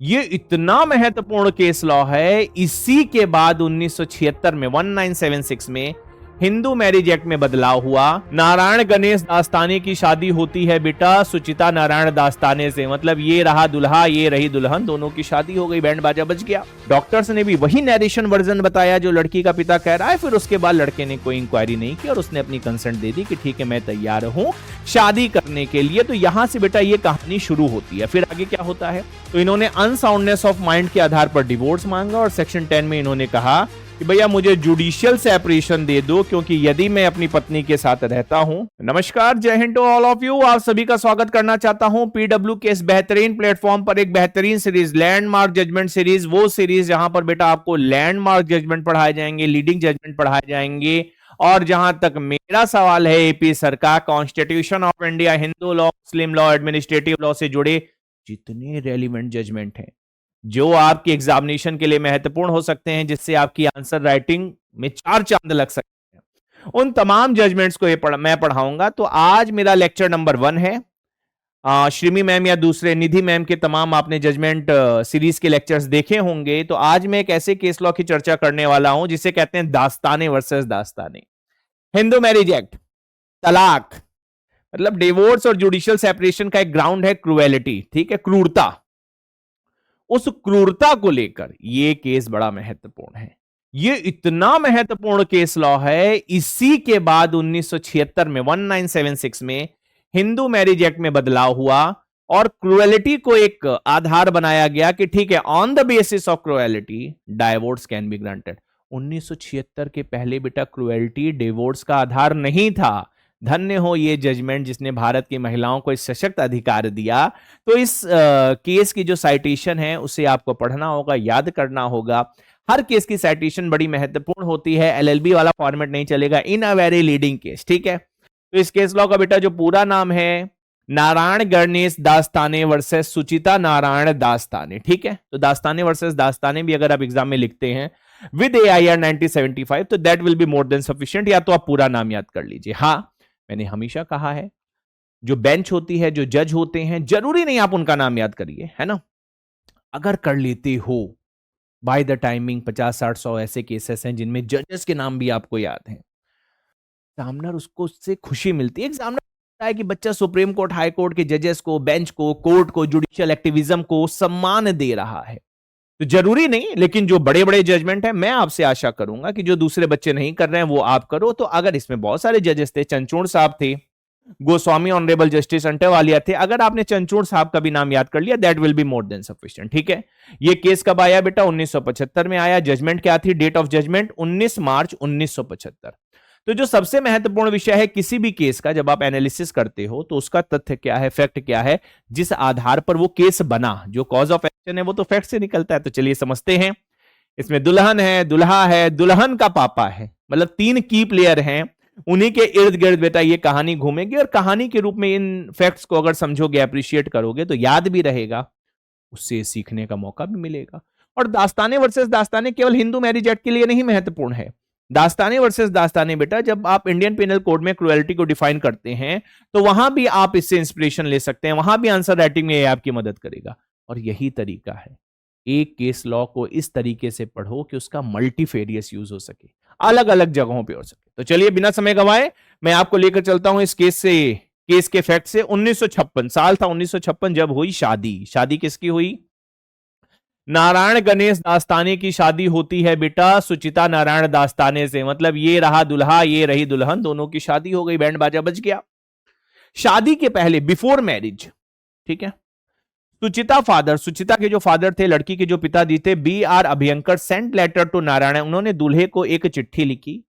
ये इतना महत्वपूर्ण केस लॉ है, इसी के बाद 1976 में 1976 में हिंदू मैरिज एक्ट में बदलाव हुआ। नारायण गणेश दास्ताने की शादी होती है बेटा सुचिता नारायण दास्ताने से, मतलब ये रहा दुल्हा ये रही दुल्हन, दोनों की शादी हो गई, बैंड बाजा बज गया। डॉक्टर्स ने भी वही नरेशन वर्जन बताया जो लड़की का पिता कह रहा है। फिर उसके बाद लड़के ने कोई इंक्वायरी नहीं की और उसने अपनी कंसेंट दे दी कि ठीक है मैं तैयार हूं शादी करने के लिए। तो यहां से बेटा ये कहानी शुरू होती है। फिर आगे क्या होता है, तो इन्होंने अनसाउंडनेस ऑफ माइंड के आधार पर डिवोर्स मांगा और सेक्शन 10 में इन्होंने कहा कि भैया मुझे जुडिशियल सेपरेशन दे दो, क्योंकि यदि मैं अपनी पत्नी के साथ रहता हूं। नमस्कार, Jai Hind to all of you. आप सभी का स्वागत करना चाहता हूं पीडब्ल्यू के इस बेहतरीन प्लेटफॉर्म पर। एक बेहतरीन सीरीज लैंडमार्क जजमेंट सीरीज, वो सीरीज जहां पर बेटा आपको लैंडमार्क जजमेंट पढ़ाए जाएंगे, लीडिंग जजमेंट पढ़ाए जाएंगे। और जहां तक मेरा सवाल है, एपी सरकार, constitution of India, Hindu law, Muslim law, administrative law से जुड़े जितने रेलिवेंट जजमेंट हैं जो आपकी एग्जामिनेशन के लिए महत्वपूर्ण हो सकते हैं, जिससे आपकी आंसर राइटिंग में 4 चांद लग सकते हैं, उन तमाम जजमेंट्स को मैं पढ़ाऊंगा। तो आज मेरा लेक्चर नंबर 1 है। श्रीमी मैम या दूसरे निधि मैम के तमाम आपने जजमेंट सीरीज के लेक्चर्स देखे होंगे। तो आज मैं एक ऐसे केस लॉ की चर्चा करने वाला हूं जिसे कहते हैं Dastane versus Dastane. Hindu marriage act, तलाक, मतलब डिवोर्स और जुडिशियल सेपरेशन का एक ग्राउंड है क्रूएलिटी, ठीक है, क्रूरता। उस क्रूरता को लेकर यह केस बड़ा महत्वपूर्ण है। यह इतना महत्वपूर्ण केस लॉ है, इसी के बाद 1976 में 1976 में हिंदू मैरिज एक्ट में बदलाव हुआ और क्रूएलिटी को एक आधार बनाया गया कि ठीक है, on the basis of cruelty divorce can be granted. 1976 के पहले बेटा क्रूएलिटी डिवोर्स का आधार नहीं था। धन्य हो ये जजमेंट जिसने भारत की महिलाओं को इस सशक्त अधिकार दिया। तो इस केस की जो साइटेशन है उसे आपको पढ़ना होगा, याद करना होगा। हर केस की साइटेशन बड़ी महत्वपूर्ण होती है, एलएलबी वाला फॉर्मेट नहीं चलेगा। इन अ वेरी लीडिंग केस, ठीक है। तो इस केस लॉ का बेटा जो पूरा नाम है नारायण गणेश दास्ताने वर्सेस सुचिता नारायण दास्ताने, ठीक है। तो दास्ताने वर्सेस दास्ताने भी अगर आप एग्जाम में लिखते हैं विद AIR 1975 तो that will be more than sufficient, या तो आप पूरा नाम याद कर लीजिए। हाँ, मैंने हमेशा कहा है जो बेंच होती है, जो जज होते हैं, जरूरी नहीं आप उनका नाम याद करिए, है ना। अगर कर लेते हो बाय द टाइमिंग 50-60-100 ऐसे केसेस हैं जिनमें जजेस के नाम भी आपको याद हैं, एग्जामिनर उसको उससे खुशी मिलती है। एग्जामिनर है कि बच्चा सुप्रीम कोर्ट, हाई कोर्ट के जजेस को, बेंच को, कोर्ट को, जुडिशियल एक्टिविज्म को सम्मान दे रहा है। तो जरूरी नहीं, लेकिन जो बड़े बड़े जजमेंट है मैं आपसे आशा करूंगा कि जो दूसरे बच्चे नहीं कर रहे हैं वो आप करो। तो अगर इसमें बहुत सारे जजेस थे, चंचूड़ साहब थे, गोस्वामी ऑनरेबल जस्टिस अंटेवालिया थे, अगर आपने चंचूड़ साहब का भी नाम याद कर लिया that will be more than sufficient, ठीक है। ये केस कब आया बेटा? 1975 में आया। जजमेंट क्या थी? डेट ऑफ जजमेंट 19 मार्च 1975। तो जो सबसे महत्वपूर्ण विषय है किसी भी केस का, जब आप एनालिसिस करते हो तो उसका तथ्य क्या है, फैक्ट क्या है, जिस आधार पर वो केस बना, जो कॉज ऑफ एक्शन है वो तो फैक्ट से निकलता है। तो चलिए समझते हैं। इसमें दुल्हन है, दुल्हा है, दुल्हन का पापा है, मतलब 3 की प्लेयर हैं। उन्हीं के इर्द गिर्द बेटा ये कहानी घूमेगी और कहानी के रूप में इन फैक्ट्स को अगर समझोगे, अप्रिशिएट करोगे तो याद भी रहेगा, उससे सीखने का मौका भी मिलेगा। और दास्ताने वर्सेस दास्ताने केवल हिंदू मैरिज एक्ट के लिए नहीं महत्वपूर्ण है। दास्ताने वर्सेस दास्ताने बेटा जब आप इंडियन पिनल कोड में क्रुएल्टी को डिफाइन करते हैं तो वहां भी आप इससे इंस्पिरेशन ले सकते हैं, वहां भी आंसर राइटिंग में आपकी मदद करेगा। और यही तरीका है, एक केस लॉ को इस तरीके से पढ़ो कि उसका मल्टीफेरियस यूज हो सके, अलग अलग जगहों पे हो सके। तो चलिए बिना समय गंवाए मैं आपको लेकर चलता हूं इस केस के फैक्ट से। 1956 साल था, 1956 जब हुई शादी। शादी किसकी हुई? नारायण गणेश दास्ताने की शादी होती है बेटा सुचिता नारायण दास्ताने से, मतलब ये रहा दुल्हा ये रही दुल्हन, दोनों की शादी हो गई, बैंड बाजा बज गया। शादी के पहले, बिफोर मैरिज, ठीक है, सुचिता के जो फादर थे, लड़की के जो पिताजी थे, BR Abhyankar, sent letter to Narayan, उन्होंने दूल्हे को एक चिट्ठी लिखी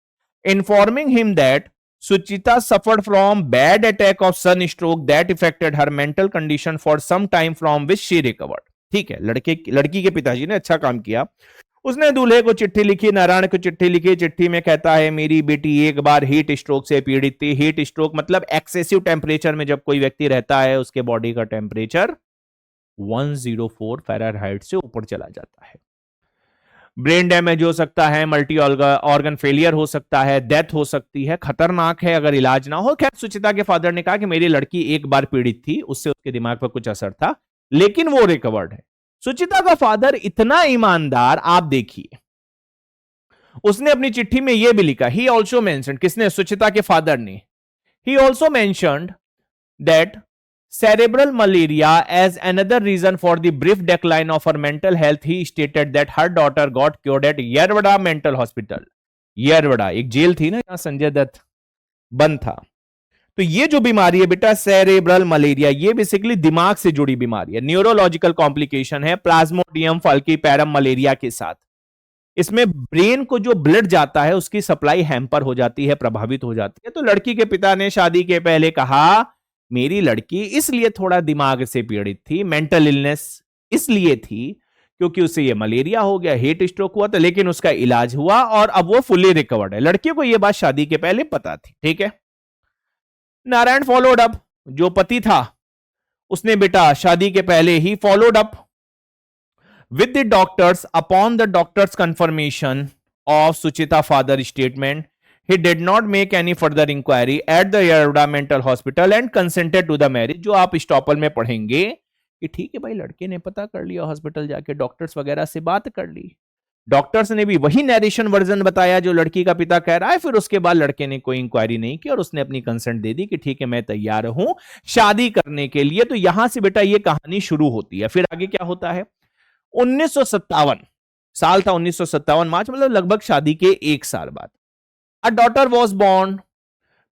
informing him that Suchita suffered from bad attack of sun stroke that affected her mental condition for some time from which she recovered. ठीक है, लड़की के पिताजी ने अच्छा काम किया, उसने दूल्हे को चिट्ठी लिखी, नारायण को चिट्ठी लिखी। चिट्ठी में कहता है मेरी बेटी एक बार हीट स्ट्रोक से पीड़ित थी। हीट स्ट्रोक मतलब एक्सेसिव टेम्परेचर में जब कोई व्यक्ति रहता है उसके बॉडी का टेम्परेचर 104 फ़ारेनहाइट से ऊपर चला जाता है। ब्रेन डैमेज हो सकता है, मल्टी ऑर्गन फेलियर हो सकता है, डेथ हो सकती है, खतरनाक है अगर इलाज ना हो। खैर, सुचिता के फादर ने कहा कि मेरी लड़की एक बार पीड़ित थी, उससे उसके दिमाग पर कुछ असर था, लेकिन वो रिकवर्ड है। सुचिता का फादर इतना ईमानदार, आप देखिए, उसने अपनी चिट्ठी में यह भी लिखा, ही ऑल्सो मेंशन्ड, किसने, सुचिता के फादर ने, he also mentioned that cerebral malaria as another reason for the brief decline of her mental health. He stated that her daughter got cured at Yerwada Mental Hospital. Yerwada एक jail थी ना, जहां संजय दत्त बंद था। तो ये जो बीमारी है बेटा सेरेब्रल मलेरिया, ये बेसिकली दिमाग से जुड़ी बीमारी है, न्यूरोलॉजिकल कॉम्प्लिकेशन है प्लाज्मोडियम फल्कीपैरम मलेरिया के साथ। इसमें ब्रेन को जो ब्लड जाता है उसकी सप्लाई हैम्पर हो जाती है, प्रभावित हो जाती है। तो लड़की के पिता ने शादी के पहले कहा मेरी लड़की इसलिए थोड़ा दिमाग से पीड़ित थी, मेंटल इलनेस इसलिए थी क्योंकि उसे ये मलेरिया हो गया, हीट स्ट्रोक हुआ था, लेकिन उसका इलाज हुआ और अब वो फुली रिकवर्ड है। लड़की को ये बात शादी के पहले पता थी, ठीक है। नारायण फॉलोड अप, जो पति था उसने बेटा शादी के पहले he followed up with the doctors upon the doctor's confirmation of Suchita father's statement. He did not make any further inquiry at the Yerwada Mental Hospital and consented to the marriage. जो आप estoppel में पढ़ेंगे कि ठीक है भाई, लड़के ने पता कर लिया, हॉस्पिटल जाके डॉक्टर्स वगैरह से बात कर ली, डॉक्टर्स ने भी वही नरेशन वर्जन बताया जो लड़की का पिता कह रहा है, फिर उसके बाद लड़के ने कोई इंक्वायरी नहीं की और उसने अपनी कंसेंट दे दी कि ठीक है मैं तैयार हूं शादी करने के लिए। तो यहां से बेटा ये कहानी शुरू होती है। फिर आगे क्या होता है, 1957 साल था, 1957 मार्च, मतलब लगभग शादी के एक साल बाद, a daughter was born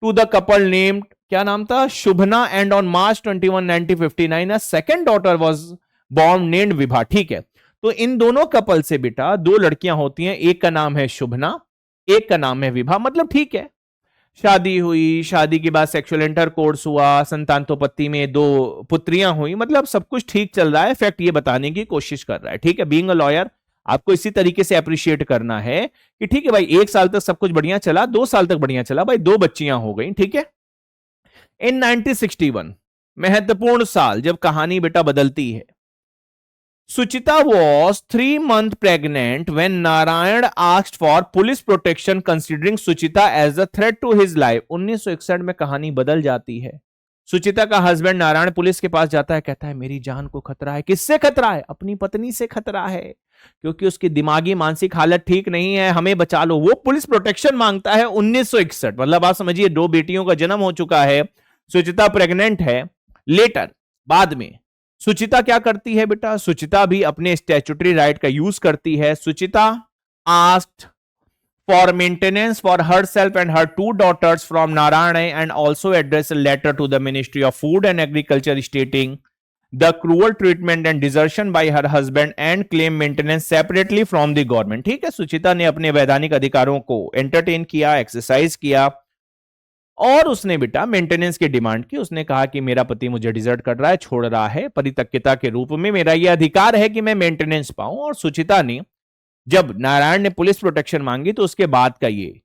to the couple named, क्या नाम था, Shubhna, and on March 21, 1959 a second daughter was born named Vibha. ठीक है, तो इन दोनों कपल से बेटा दो लड़कियां होती हैं, एक का नाम है शुभना, एक का नाम है विभा। मतलब ठीक है, शादी हुई, शादी के बाद सेक्सुअल इंटरकोर्स हुआ, संतानोपत्ति में दो पुत्रियां हुई, मतलब सब कुछ ठीक चल रहा है। फैक्ट ये बताने की कोशिश कर रहा है, ठीक है। बीइंग अ लॉयर आपको इसी तरीके से अप्रिशिएट करना है कि ठीक है भाई, एक साल तक सब कुछ बढ़िया चला, 2 साल तक बढ़िया चला भाई, 2 बच्चियां हो गई, ठीक है। इन 1961 महत्वपूर्ण साल जब कहानी बेटा बदलती है, Suchita was 3 months pregnant when Narayan asked for police protection considering Suchita as a threat to his life. 1961 में कहानी बदल जाती है। सुचिता का हस्बैंड नारायण पुलिस के पास जाता है, कहता है मेरी जान को खतरा है। किससे खतरा है? अपनी पत्नी से खतरा है, क्योंकि उसकी दिमागी मानसिक हालत ठीक नहीं है, हमें बचा लो। वो पुलिस प्रोटेक्शन मांगता है 1961, मतलब आप समझिए 2 बेटियों का जन्म हो चुका है, सुचिता प्रेग्नेंट है। लेटर बाद में सुचिता क्या करती है बेटा, सुचिता भी अपने स्टैट्यूटरी राइट का यूज करती है। Suchita asked for maintenance for herself and her 2 daughters from Narayana and also addressed a letter to the Ministry of Food and Agriculture stating the cruel treatment and desertion by her husband and claim maintenance separately from the government। ठीक है, सुचिता ने अपने वैधानिक अधिकारों को entertain किया, exercise किया और उसने बेटा मेंटेनेंस की डिमांड की। उसने कहा कि मेरा पति मुझे डिजर्ट कर रहा है, छोड़ रहा है, परित्यक्ता के रूप में मेरा यह अधिकार है कि मैं मेंटेनेंस पाऊं। और सुचिता ने जब नारायण ने पुलिस प्रोटेक्शन मांगी तो उसके बाद का ये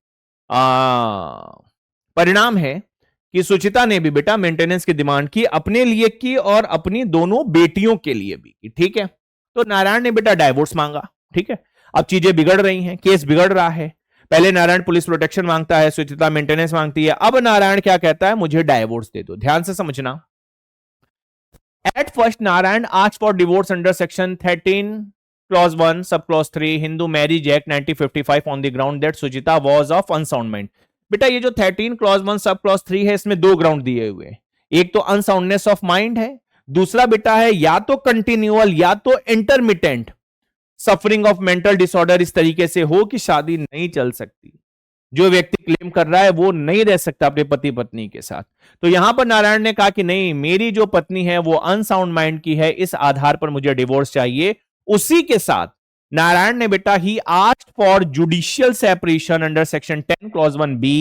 परिणाम है कि सुचिता ने भी बेटा मेंटेनेंस की डिमांड की, अपने लिए की और अपनी दोनों बेटियों के लिए भी की। ठीक है, तो नारायण ने बेटा डाइवोर्स मांगा। ठीक है, अब चीजें बिगड़ रही हैं, केस बिगड़ रहा है। पहले नारायण पुलिस प्रोटेक्शन मांगता है, सुचिता मेंटेनेंस मांगती है। अब नारायण क्या कहता है, मुझे डाइवोर्स दे दो। ध्यान से समझना, at first Narayan asked for divorce under section 13 clause 1 sub clause 3 Hindu marriage act 1955 on the ground that Suchita was of unsound mind. बेटा ये जो 13 क्लॉज 1 सब क्लॉज 3 है, इसमें 2 ग्राउंड दिए हुए हैं। एक तो अनसाउंडनेस ऑफ माइंड है, दूसरा बेटा है या तो कंटिन्यूअल या तो intermittent suffering of mental disorder, इस तरीके से हो कि शादी नहीं चल सकती। जो व्यक्ति क्लेम कर रहा है वो नहीं रह सकता अपने पति पत्नी के साथ। तो यहां पर नारायण ने कहा कि नहीं, मेरी जो पत्नी है वो अनसाउंड माइंड की है, इस आधार पर मुझे डिवोर्स चाहिए। उसी के साथ नारायण ने बेटा ही asked for judicial separation under section 10 clause 1B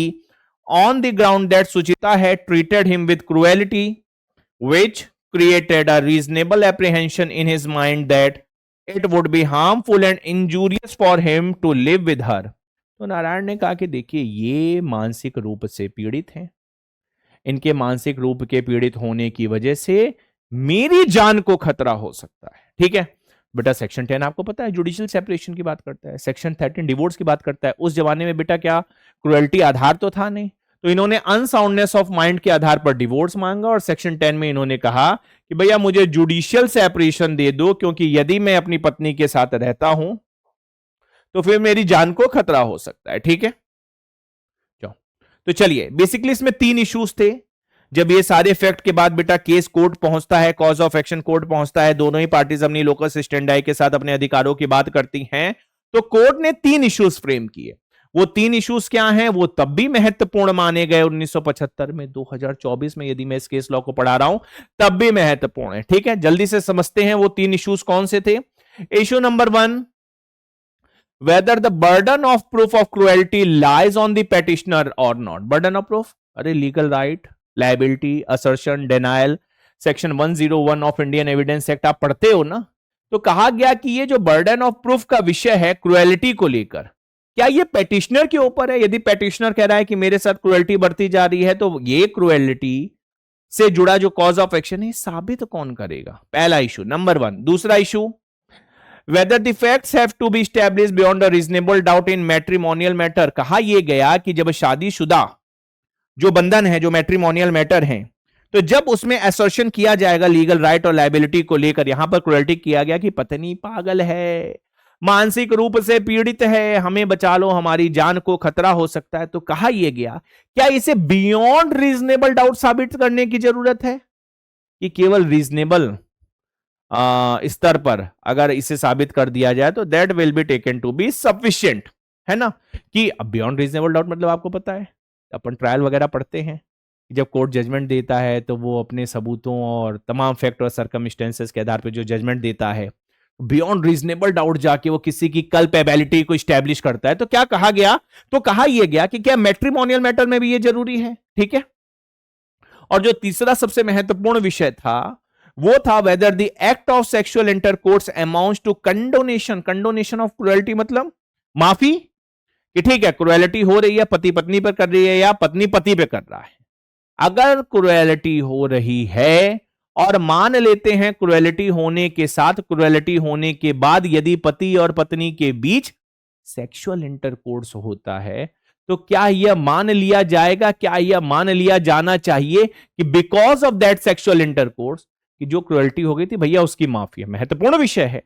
on the ground that Suchita had treated him with cruelty which created a reasonable apprehension in his mind that it would be harmful and injurious for him to live with her. तो नारायण ने कहा कि देखिए ये मानसिक रूप से पीड़ित हैं, इनके मानसिक रूप के पीड़ित होने की वजह से मेरी जान को खतरा हो सकता है। ठीक है बेटा, सेक्शन 10 आपको पता है जुडिशियल सेपरेशन की बात करता है, सेक्शन 13 डिवोर्स की बात करता है। उस जमाने में बेटा क्या क्रुएल्टी आधार तो था नहीं, तो इन्होंने अनसाउंडनेस ऑफ माइंड के आधार पर डिवोर्स मांगा और सेक्शन 10 में इन्होंने कहा कि भैया मुझे जुडिशियल सेपरेशन दे दो, क्योंकि यदि मैं अपनी पत्नी के साथ रहता हूं तो फिर मेरी जान को खतरा हो सकता है। ठीक है, तो चलिए, बेसिकली इसमें 3 इश्यूज थे। जब ये सारे फैक्ट के बाद बेटा केस कोर्ट पहुंचता है, कॉज ऑफ एक्शन कोर्ट पहुंचता है, दोनों ही पार्टीज अपनी लोकस स्टैंडाई के साथ अपने अधिकारों की बात करती हैं, तो कोर्ट ने 3 इश्यूज फ्रेम किए। वो 3 इश्यूज क्या हैं, वो तब भी महत्वपूर्ण माने गए 1975 में, 2024 में यदि मैं इस केस लॉ को पढ़ा रहा हूं तब भी महत्वपूर्ण है। ठीक है, जल्दी से समझते हैं वो 3 इश्यूज कौन से थे। Issue number 1, whether the burden of proof of cruelty lies on the petitioner or not. Burden of proof, अरे legal right, liability, assertion, denial, section 101 of Indian evidence act आप पढ़ते हो ना, तो कहा गया कि ये जो बर्डन ऑफ प्रूफ का विषय है क्रुएलिटी को लेकर, क्या ये पेटिशनर के ऊपर है? यदि पेटिशनर कह रहा है कि मेरे साथ क्रुएलिटी बढ़ती जा रही है, तो ये क्रुएलिटी से जुड़ा जो कॉज ऑफ एक्शन है साबित कौन करेगा? पहला इशू, नंबर 1। दूसरा issue, whether the facts have to be established beyond a reasonable doubt in matrimonial matter। कहा यह गया कि जब शादीशुदा जो बंधन है, जो मैट्रिमोनियल मैटर है, तो जब उसमें असर्शन किया जाएगा लीगल राइट और लायबिलिटी को लेकर, यहां पर क्रुएल्टी किया गया कि पत्नी पागल है, मानसिक रूप से पीड़ित है, हमें बचा लो, हमारी जान को खतरा हो सकता है, तो कहा यह गया क्या इसे बियॉन्ड रीजनेबल डाउट साबित करने की जरूरत है कि केवल रीजनेबल स्तर पर अगर इसे साबित कर दिया जाए तो that will be taken to be sufficient, है ना? कि बियॉन्ड रीजनेबल डाउट मतलब आपको पता है, अपन ट्रायल वगैरह पढ़ते हैं, जब कोर्ट जजमेंट देता है तो वो अपने सबूतों और तमाम फैक्ट और सर्कमस्टेंसेस के आधार पर जो जजमेंट देता है, बियॉन्ड रीजनेबल डाउट जाके वो किसी की कल्पेबिलिटी को स्टैब्लिश करता है। तो क्या कहा गया? तो कहा यह गया कि क्या मैट्रिमोनियल मैटर में भी ये जरूरी है। ठीक है, और जो तीसरा सबसे महत्वपूर्ण विषय था वो था whether the act of sexual intercourse amounts to condonation. Condonation of cruelty मतलब माफी, कि ठीक है क्रुएल्टी हो रही है, पति पत्नी पर कर रही है या पत्नी पति पे कर रहा है। अगर क्रुएल्टी हो रही है और मान लेते हैं क्रुएल्टी होने के साथ, क्रुएल्टी होने के बाद यदि पति और पत्नी के बीच सेक्सुअल इंटरकोर्स होता है, तो क्या यह मान लिया जाएगा, क्या यह मान लिया जाना चाहिए कि because of that sexual intercourse कि जो क्रुएल्टी हो गई थी भैया उसकी माफी है? महत्वपूर्ण विषय है।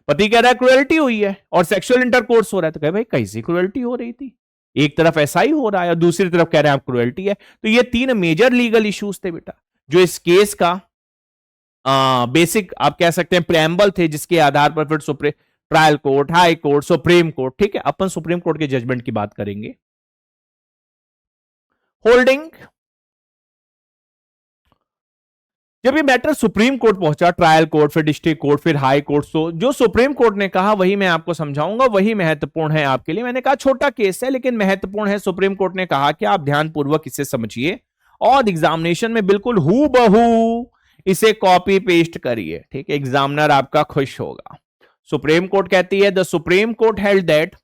पति कह रहा है क्रुएल्टी हुई है और सेक्सुअल इंटरकोर्स हो रहा है, तो कहे भाई कैसी क्रुएल्टी हो रही थी? एक तरफ ऐसा ही हो रहा है और दूसरी तरफ कह रहे हैं आप क्रुएल्टी है। तो ये 3 मेजर लीगल इश्यूज थे बेटा, जो इस केस का बेसिक आप कह सकते हैं प्रेम्बल थे, जिसके आधार पर फिर trial court, high court, supreme court, ठीक है, अपन सुप्रीम कोर्ट के जजमेंट की बात करेंगे। होल्डिंग, जब ये मैटर सुप्रीम कोर्ट पहुंचा, ट्रायल कोर्ट, फिर डिस्ट्रिक्ट कोर्ट, फिर हाई कोर्ट, तो जो सुप्रीम कोर्ट ने कहा वही मैं आपको समझाऊंगा, वही महत्वपूर्ण है आपके लिए। मैंने कहा छोटा केस है लेकिन महत्वपूर्ण है। सुप्रीम कोर्ट ने कहा कि आप ध्यानपूर्वक इसे समझिए और एग्जामिनेशन में बिल्कुल हूबहू इसे कॉपी पेस्ट करिए, ठीक है, एग्जामिनर आपका खुश होगा। सुप्रीम कोर्ट कहती है, the supreme court held that,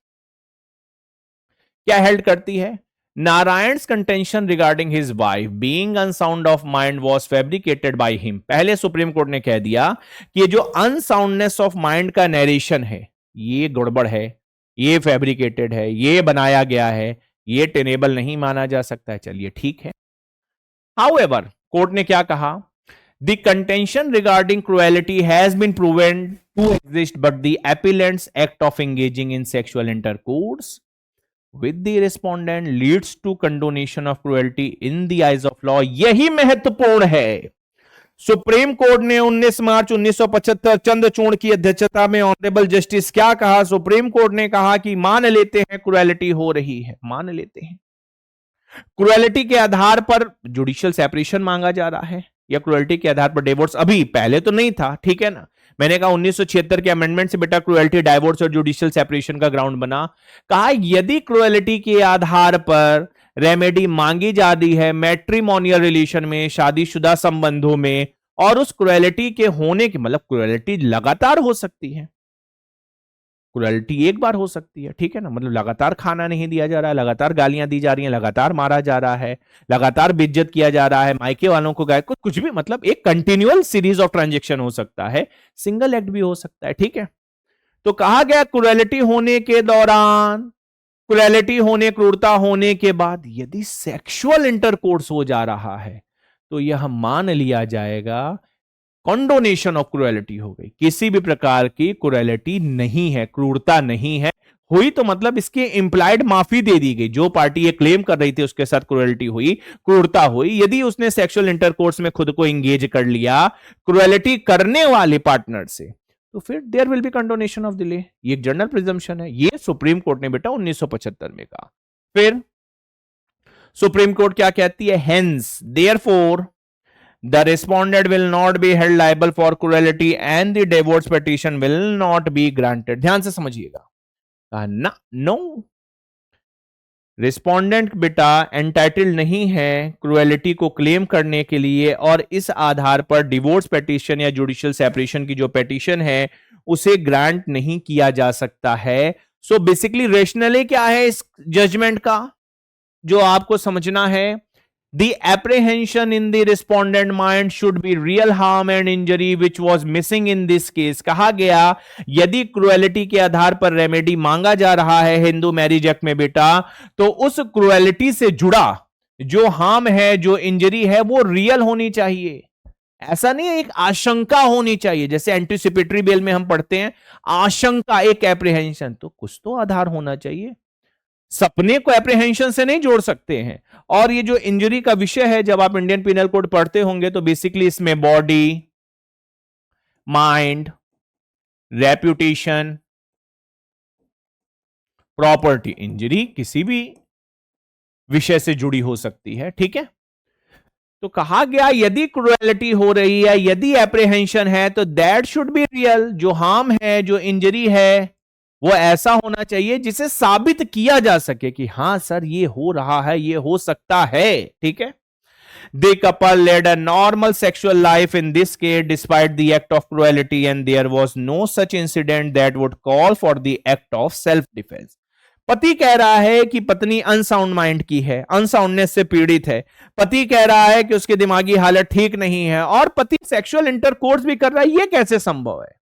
क्या हेल्ड करती है? Narayan's contention regarding his wife being unsound of mind was fabricated by him। पहले सुप्रीम कोर्ट ने कह दिया कि ये जो अनसाउंडनेस ऑफ माइंड का नरेशन है ये गड़बड़ है, ये फैब्रिकेटेड है, ये बनाया गया है, ये टेनेबल नहीं माना जा सकता है। चलिए ठीक है। However, कोर्ट ने क्या कहा? The contention regarding cruelty has been proven to exist, but the appellant's act of engaging in sexual intercourse with the respondent leads to condonation of cruelty in the eyes of law। यही महत्वपूर्ण है। Supreme court ने 19 मार्च 1975 चंद्रचूड़ की अध्यक्षता में honourable justice क्या कहा? Supreme court ने कहा कि मान लेते हैं क्रुएलिटी हो रही है, मान लेते हैं क्रुएलिटी के आधार पर जुडिशियल सेपरेशन मांगा जा रहा है या क्रुएलिटी के आधार पर डिवोर्स, अभी पहले तो नहीं था, ठीक है ना। मैंने कहा 1976 के अमेंडमेंट से बेटा क्रुएल्टी, डाइवोर्स और जुडिशियल सेपरेशन का ग्राउंड बना। कहा यदि क्रुएल्टी के आधार पर रेमेडी मांगी जा रही है मैट्रिमोनियल रिलेशन में, शादीशुदा संबंधों में, और उस क्रुएल्टी के होने के मतलब क्रुएल्टी लगातार हो सकती है, क्रुएल्टी एक बार हो सकती है, ठीक है ना, मतलब लगातार खाना नहीं दिया जा रहा है, लगातार गालियां दी जा रही हैं, लगातार मारा जा रहा है, लगातार बेइज्जत किया जा रहा है, मायके वालों को गाय कुछ भी, मतलब एक कंटिन्यूअल सीरीज ऑफ ट्रांजैक्शन हो सकता है, सिंगल एक्ट भी हो सकता है, ठीक है। तो कहा गया क्रुएल्टी होने के दौरान क्रुएलिटी होने, क्रूरता होने के बाद यदि सेक्सुअल इंटरकोर्स हो जा रहा है तो यह मान लिया जाएगा कॉन्डोनेशन ऑफ क्रुएलिटी हो गई, किसी भी प्रकार की क्रुएलिटी नहीं है, क्रूरता नहीं है। हुई तो मतलब इसके इंप्लाइड माफी दे दी गई, जो पार्टी ये क्लेम कर रही थी उसके साथ क्रुएलिटी हुई, क्रूरता हुई, यदि उसने सेक्सुअल इंटरकोर्स में खुद को एंगेज कर लिया क्रुएलिटी करने वाले पार्टनर से, तो फिर there will be condonation of delay. ये एक जनरल प्रिजम्पशन है, ये सुप्रीम कोर्ट ने बेटा 1975 में कहा। फिर सुप्रीम कोर्ट क्या कहती है, hence therefore the respondent will not be held liable for cruelty and the divorce petition will not be granted। ध्यान से समझिएगा, ना नो, रिस्पोंडेंट बेटा एंटाइटल्ड नहीं है क्रुएलिटी को क्लेम करने के लिए, और इस आधार पर डिवोर्स पेटिशन या जुडिशियल सेपरेशन की जो पेटिशन है उसे ग्रांट नहीं किया जा सकता है। सो बेसिकली रेशनली क्या है इस जजमेंट का जो आपको समझना है, The apprehension in the respondent mind should be real harm and injury which was missing in this case। कहा गया यदि क्रुएलिटी के आधार पर रेमेडी मांगा जा रहा है हिंदू मैरिज एक्ट में बेटा, तो उस क्रुएलिटी से जुड़ा जो हार्म है, जो इंजरी है, वो रियल होनी चाहिए। ऐसा नहीं है, एक आशंका होनी चाहिए, जैसे एंटीसिपेटरी बेल में हम पढ़ते हैं आशंका, एक एप्रीहेंशन, तो कुछ तो आधार होना चाहिए। सपने को एप्रीहेंशन से नहीं जोड़ सकते हैं। और ये जो इंजरी का विषय है, जब आप इंडियन पिनल कोड पढ़ते होंगे तो बेसिकली इसमें body, mind, reputation, property injury किसी भी विषय से जुड़ी हो सकती है, ठीक है। तो कहा गया यदि क्रुएलिटी हो रही है, यदि एप्रीहेंशन है, तो दैट शुड बी रियल। जो हार्म है, जो इंजरी है, वो ऐसा होना चाहिए जिसे साबित किया जा सके कि हां सर ये हो रहा है, ये हो सकता है, ठीक है। The couple led a normal sexual life in this case despite the act of cruelty and there was no such incident that would call for the act of self defense। पति कह रहा है कि पत्नी अनसाउंड माइंड की है, unsoundness से पीड़ित है। पति कह रहा है कि उसकी दिमागी हालत ठीक नहीं है और पति सेक्सुअल इंटरकोर्स भी कर रहा है, ये कैसे संभव है?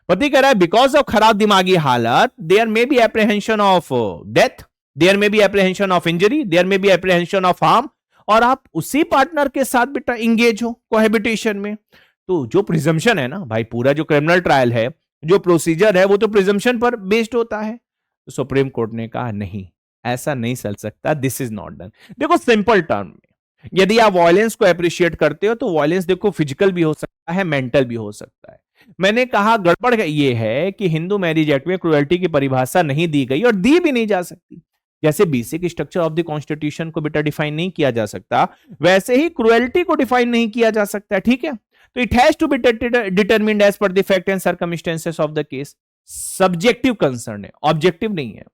पति कह रहा है बिकॉज ऑफ खराब दिमागी हालत there may be apprehension of death, there may be apprehension of injury, there may be apprehension of harm, और आप उसी पार्टनर के साथ बेटा इंगेज हो कोहैबिटेशन में। तो जो प्रिजम्पशन है ना भाई, पूरा जो क्रिमिनल ट्रायल है, जो प्रोसीजर है, वो तो प्रिजम्पशन पर बेस्ड होता है। तो सुप्रीम कोर्ट ने कहा नहीं, ऐसा नहीं चल सकता, दिस इज नॉट डन। देखो सिंपल टर्म में, यदि आप वायलेंस को अप्रिशिएट करते हो तो वायलेंस देखो फिजिकल भी हो सकता है, मेंटल भी हो सकता है। मैंने कहा गड़बड़ ये है कि हिंदू मैरिज एक्ट में क्रुएल्टी की परिभाषा नहीं दी गई और दी भी नहीं जा सकती। जैसे basic structure of the constitution को बेटा डिफाइन नहीं किया जा सकता, वैसे ही क्रुएल्टी को डिफाइन नहीं किया जा सकता, ठीक है। तो it has to be determined as per the fact and circumstances of the case. Subjective concern है, ऑब्जेक्टिव नहीं है।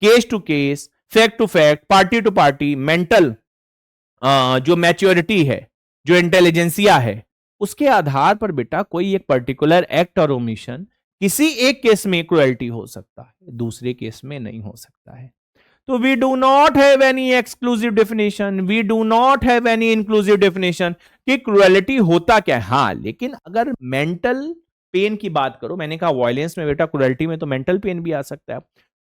Case to case, fact to fact, party to party, mental जो मैच्योरिटी है, जो इंटेलिजेंसिया है, उसके आधार पर बेटा कोई एक पर्टिकुलर एक्ट और ओमिशन किसी एक केस में क्रुएल्टी हो सकता है, दूसरे केस में नहीं हो सकता है। तो we do not have any exclusive definition, we do not have any inclusive definition कि क्रुएलिटी होता क्या है। हाँ, लेकिन अगर मेंटल पेन की बात करो, मैंने कहा वायलेंस में बेटा क्रुएलिटी में तो मेंटल पेन भी आ सकता है,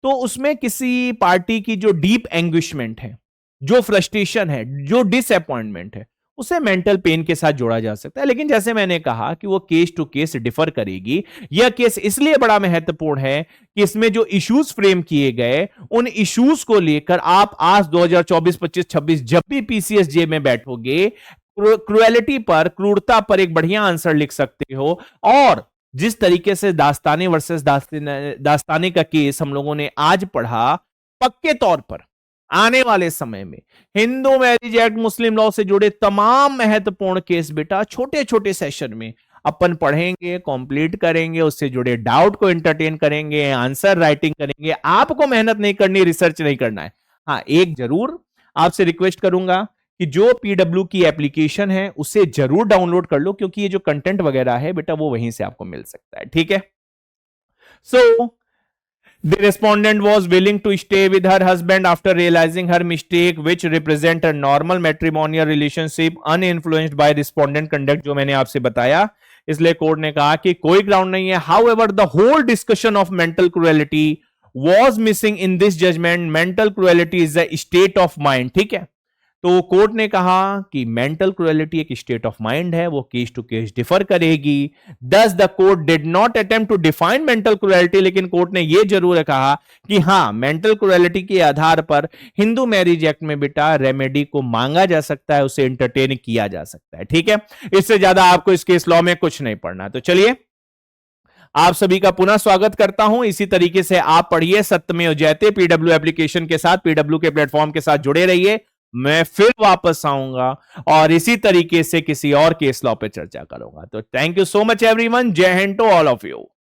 तो उसमें किसी पार्टी की जो डीप एंग्विशमेंट है, जो फ्रस्ट्रेशन है, जो डिसअपॉइंटमेंट है, उसे मेंटल पेन के साथ जोड़ा जा सकता है। लेकिन जैसे मैंने कहा कि वो केस टू केस डिफर करेगी। यह केस इसलिए बड़ा महत्वपूर्ण है कि इसमें जो इश्यूज फ्रेम किए गए, उन इश्यूज को लेकर आप आज 2024, 25, 26 जब भी पीसीएसजे में बैठोगे, क्रुएलिटी पर, क्रूरता पर एक बढ़िया आंसर लिख सकते हो। और जिस तरीके से दास्ताने वर्सेस दास्ताने का केस हम लोगों ने आज पढ़ा, पक्के तौर पर आने वाले समय में हिंदू मैरिज एक्ट, मुस्लिम लॉ से जुड़े तमाम महत्वपूर्ण केस बेटा छोटे छोटे सेशन में अपन पढ़ेंगे, कंप्लीट करेंगे, उससे जुड़े डाउट को एंटरटेन करेंगे, आंसर राइटिंग करेंगे। आपको मेहनत नहीं करनी, रिसर्च नहीं करना है। हाँ, एक जरूर आपसे रिक्वेस्ट करूंगा कि जो पीडब्ल्यू की एप्लीकेशन है उसे जरूर डाउनलोड कर लो, क्योंकि ये जो कंटेंट वगैरह है बेटा वो वहीं से आपको मिल सकता है, ठीक है। सो the respondent was willing to stay with her husband after realizing her mistake, which represent a normal matrimonial relationship uninfluenced by respondent conduct, जो मैंने आपसे बताया। इसलिए कोर्ट ने कहा कि कोई ग्राउंड नहीं है। However, the whole discussion of mental cruelty was missing in this judgement, mental cruelty is a state of mind. ठीक है, तो कोर्ट ने कहा कि मेंटल क्रुएलिटी एक स्टेट ऑफ माइंड है, वो केस टू केस डिफर करेगी। Thus the court did not attempt to define mental cruelty, लेकिन कोर्ट ने यह जरूर कहा कि हां, मेंटल क्रुएलिटी के आधार पर हिंदू मैरिज एक्ट में बेटा रेमेडी को मांगा जा सकता है, उसे एंटरटेन किया जा सकता है। ठीक है, इससे ज्यादा आपको इस केस लॉ में कुछ नहीं पढ़ना। तो चलिए, आप सभी का पुनः स्वागत करता हूं। इसी तरीके से आप पढ़िए सत्यमेव जयते पीडब्ल्यू एप्लीकेशन के साथ, पीडब्ल्यू के प्लेटफॉर्म के साथ जुड़े रहिए। मैं फिर वापस आऊंगा और इसी तरीके से किसी और केस लॉ पे चर्चा करूंगा। तो thank you so much everyone. Jai Hind to all of you.